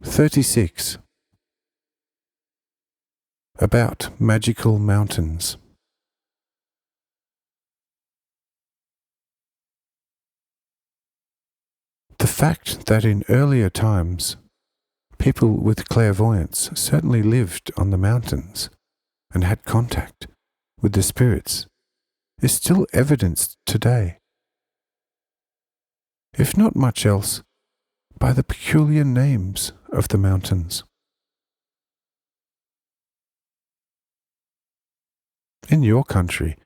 36. About magical mountains. The fact that in earlier times people with clairvoyance certainly lived on the mountains and had contact with the spirits is still evidenced today, if not much else, by the peculiar names of the mountains. In your country,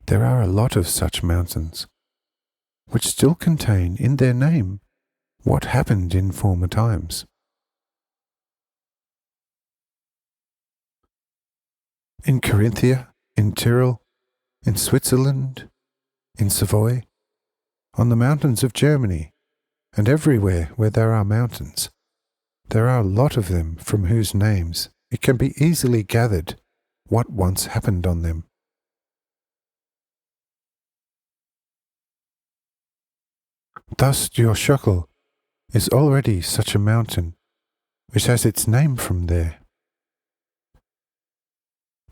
there are a lot of such mountains, which still contain in their name what happened in former times. In Carinthia, in Tyrol, in Switzerland, in Savoy, on the mountains of Germany, and everywhere where there are mountains, there are a lot of them from whose names it can be easily gathered what once happened on them. Thus Dioshokal is already such a mountain which has its name from there,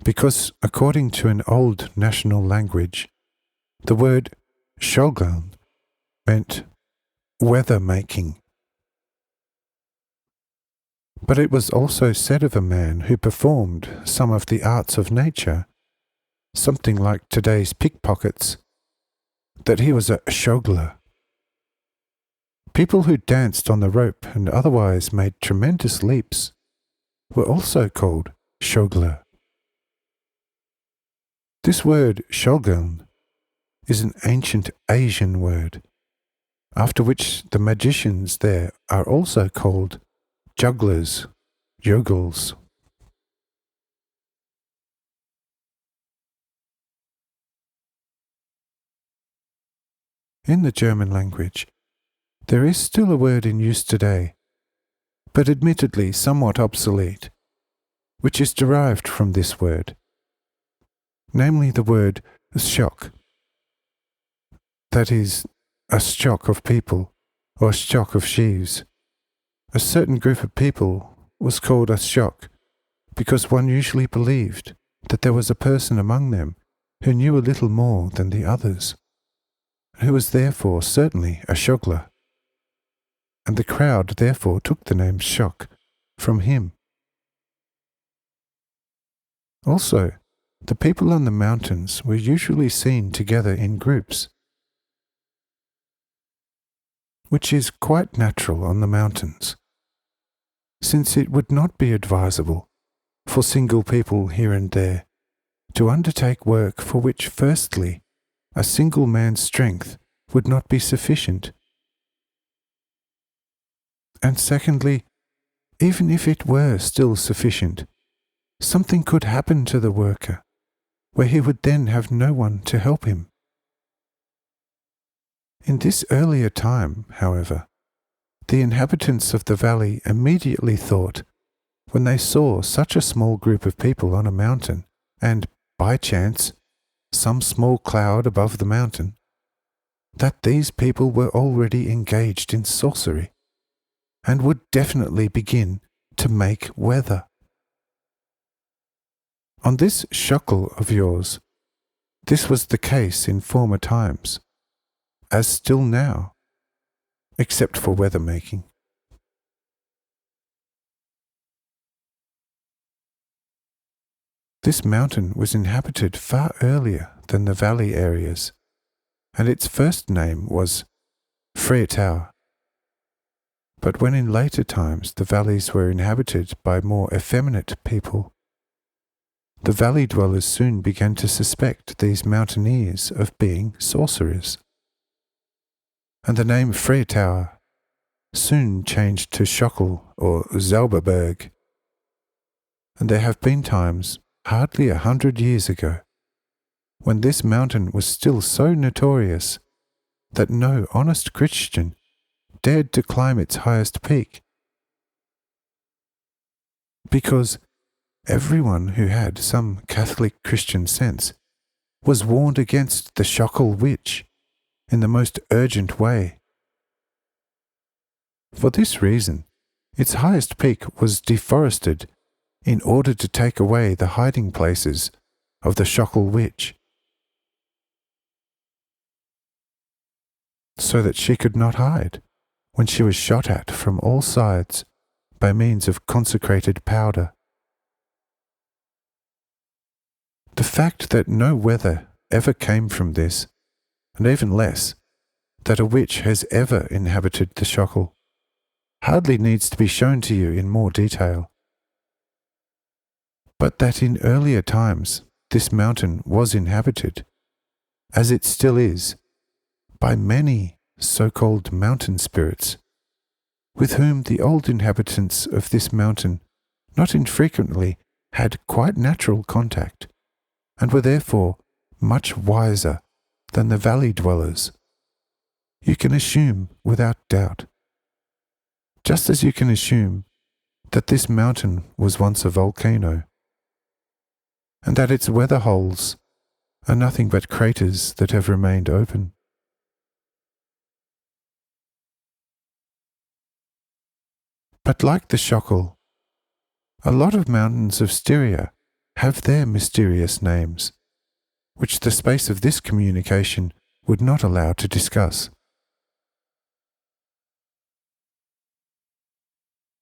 because according to an old national language, the word Shogun meant weather making. But it was also said of a man who performed some of the arts of nature, something like today's pickpockets, that he was a shogler. People who danced on the rope and otherwise made tremendous leaps were also called shogler. This word shogun is an ancient Asian word, after which the magicians there are also called jugglers, yogels. In the German language, there is still a word in use today, but admittedly somewhat obsolete, which is derived from this word, namely the word shock, that is, a stock of people, or stock of sheaves. A certain group of people was called a shock because one usually believed that there was a person among them who knew a little more than the others, who was therefore certainly a shogler, and the crowd therefore took the name shock from him. Also, the people on the mountains were usually seen together in groups, which is quite natural on the mountains, since it would not be advisable for single people here and there to undertake work for which, firstly, a single man's strength would not be sufficient, and secondly, even if it were still sufficient, something could happen to the worker where he would then have no one to help him. In this earlier time, however, the inhabitants of the valley immediately thought, when they saw such a small group of people on a mountain, and, by chance, some small cloud above the mountain, that these people were already engaged in sorcery, and would definitely begin to make weather. On this shokel of yours, this was the case in former times, as still now, except for weather making. This mountain was inhabited far earlier than the valley areas, and its first name was Freitau. But when in later times the valleys were inhabited by more effeminate people, the valley dwellers soon began to suspect these mountaineers of being sorcerers, and the name Freitau soon changed to Schockel or Zauberberg, and there have been times, hardly 100 years ago, when this mountain was still so notorious that no honest Christian dared to climb its highest peak, because everyone who had some Catholic Christian sense was warned against the Schockel witch in the most urgent way. For this reason, Its highest peak was deforested in order to take away the hiding places of the Schockel witch, so that she could not hide when she was shot at from all sides by means of consecrated powder. The fact that no weather ever came from this, and even less, that a witch has ever inhabited the Schockel, hardly needs to be shown to you in more detail. But that in earlier times this mountain was inhabited, as it still is, by many so-called mountain spirits, with whom the old inhabitants of this mountain not infrequently had quite natural contact, and were therefore much wiser than the valley dwellers, you can assume without doubt, just as you can assume that this mountain was once a volcano, and that its weather holes are nothing but craters that have remained open. But like the Schockel, a lot of mountains of Styria have their mysterious names, which the space of this communication would not allow to discuss.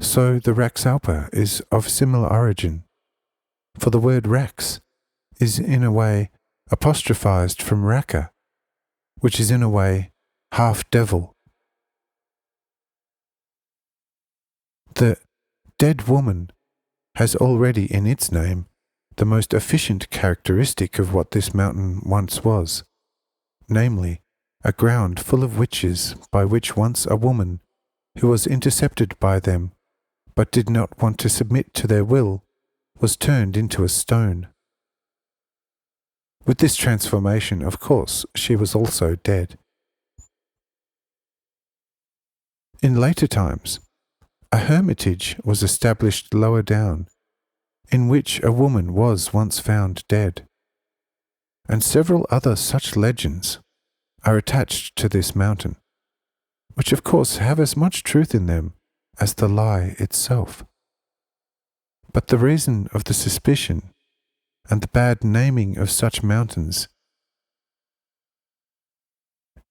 So the Raxalpa is of similar origin, for the word Rax is in a way apostrophized from Raka, which is in a way half devil. The dead woman has already in its name the most efficient characteristic of what this mountain once was, namely, a ground full of witches by which once a woman, who was intercepted by them, but did not want to submit to their will, was turned into a stone. With this transformation, of course, she was also dead. In later times, a hermitage was established lower down, in which a woman was once found dead, and several other such legends are attached to this mountain, which of course have as much truth in them as the lie itself. But the reason of the suspicion and the bad naming of such mountains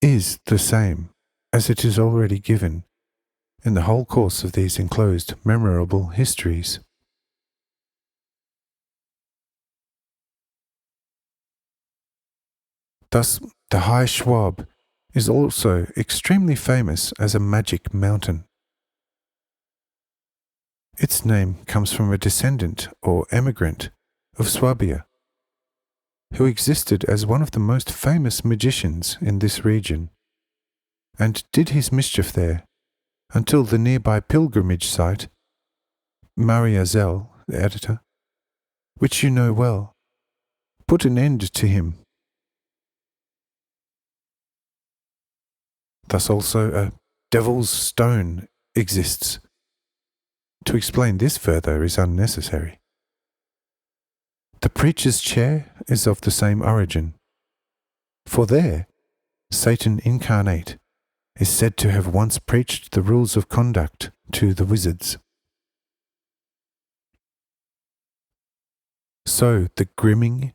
is the same as it is already given in the whole course of these enclosed memorable histories. Thus, the High Schwab is also extremely famous as a magic mountain. Its name comes from a descendant or emigrant of Swabia, who existed as one of the most famous magicians in this region, and did his mischief there until the nearby pilgrimage site, Maria Zell, the editor, which you know well, put an end to him. Thus also a devil's stone exists. To explain this further is unnecessary. The preacher's chair is of the same origin, for there Satan incarnate is said to have once preached the rules of conduct to the wizards. So the Grimming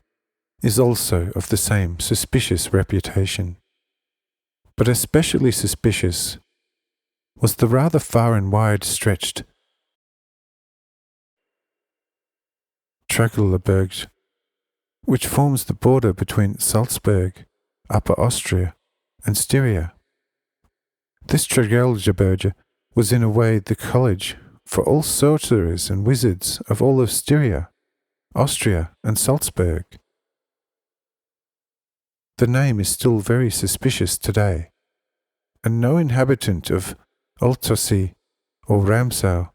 is also of the same suspicious reputation. But especially suspicious was the rather far and wide stretched Tragelberg, which forms the border between Salzburg, Upper Austria, and Styria. This Tragelberg was in a way the college for all sorcerers and wizards of all of Styria, Austria, and Salzburg. The name is still very suspicious today, and no inhabitant of Altossi or Ramsau,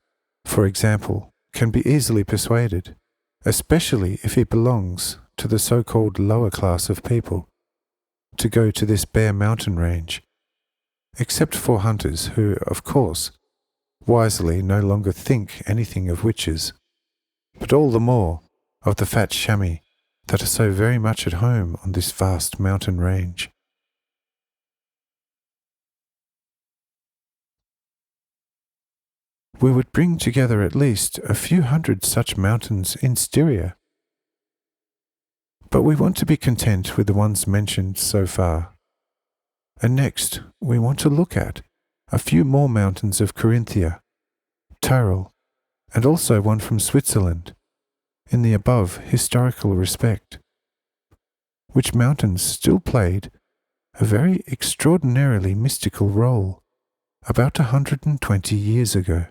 for example, can be easily persuaded, especially if he belongs to the so-called lower class of people, to go to this bare mountain range, except for hunters who, of course, wisely no longer think anything of witches, but all the more of the fat chamois that are so very much at home on this vast mountain range. we would bring together at least a few hundred such mountains in Styria. But we want to be content with the ones mentioned so far. And next, we want to look at a few more mountains of Carinthia, Tyrol, and also one from Switzerland, in the above historical respect, which mountains still played a very extraordinarily mystical role about 120 years ago.